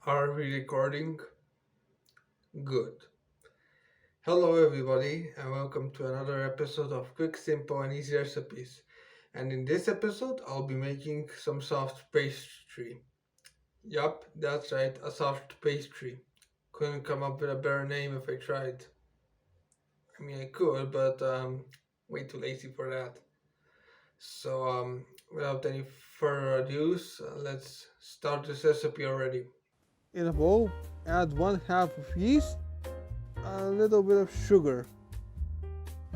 Are we recording? Good. Hello, everybody, and welcome to another episode of Quick, Simple, and Easy Recipes. And in this episode, I'll be making some soft pastry. Yup, that's right, a soft pastry. Couldn't come up with a better name if I tried. I mean, I could, but way too lazy for that. So, without any further ado, let's start this recipe already. In a bowl, add 1/2 of yeast, a little bit of sugar,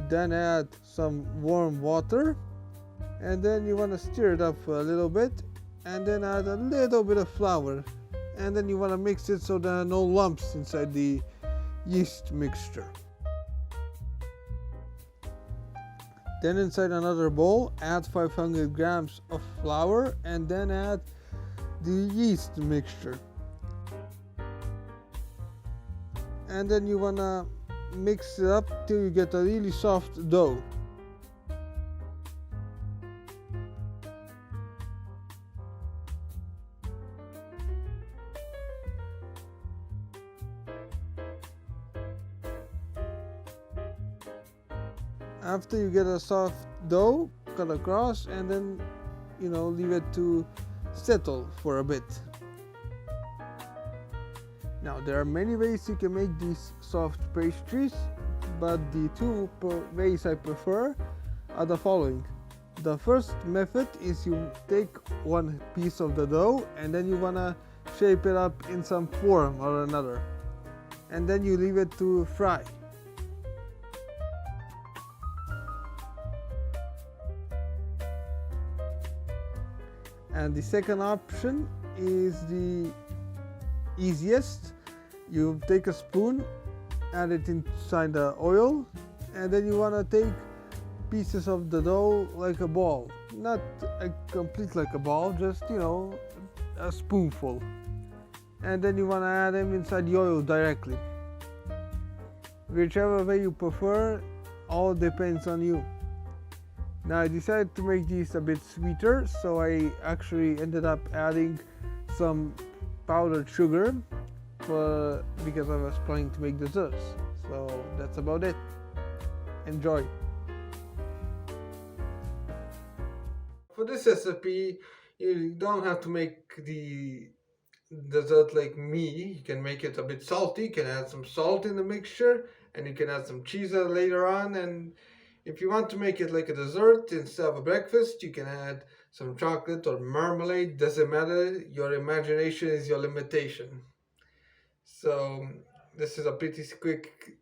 then add some warm water, and then you want to stir it up for a little bit, and then add a little bit of flour, and then you want to mix it so there are no lumps inside the yeast mixture. Then inside another bowl, add 500 grams of flour, and then add the yeast mixture. And then you wanna mix it up till you get a really soft dough. After you get a soft dough, cut across and then leave it to settle for a bit. Now there are many ways you can make these soft pastries, but the two ways I prefer are the following. The first method is you take one piece of the dough and then you wanna shape it up in some form or another, and then you leave it to fry. And the second option is the easiest. You take a spoon, add it inside the oil, and then you want to take pieces of the dough like a ball. Not a complete like a ball, just a spoonful. And then you want to add them inside the oil directly. Whichever way you prefer, all depends on you. Now I decided to make these a bit sweeter, so I actually ended up adding some powdered sugar because I was planning to make desserts. So that's about it. Enjoy. For this recipe, you don't have to make the dessert like me. You can make it a bit salty. You can add some salt in the mixture, and you can add some cheese later on. And if you want to make it like a dessert instead of a breakfast, you can add some chocolate or marmalade. Doesn't matter. Your imagination is your limitation. So this is a pretty quick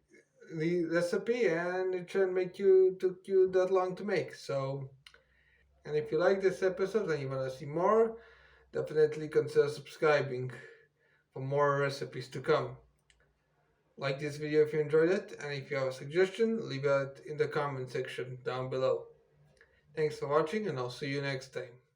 recipe, and it shouldn't took you that long to make. So, and if you like this episode and you want to see more, definitely consider subscribing for more recipes to come. Like this video if you enjoyed it, and if you have a suggestion, leave it in the comment section down below. Thanks for watching, and I'll see you next time.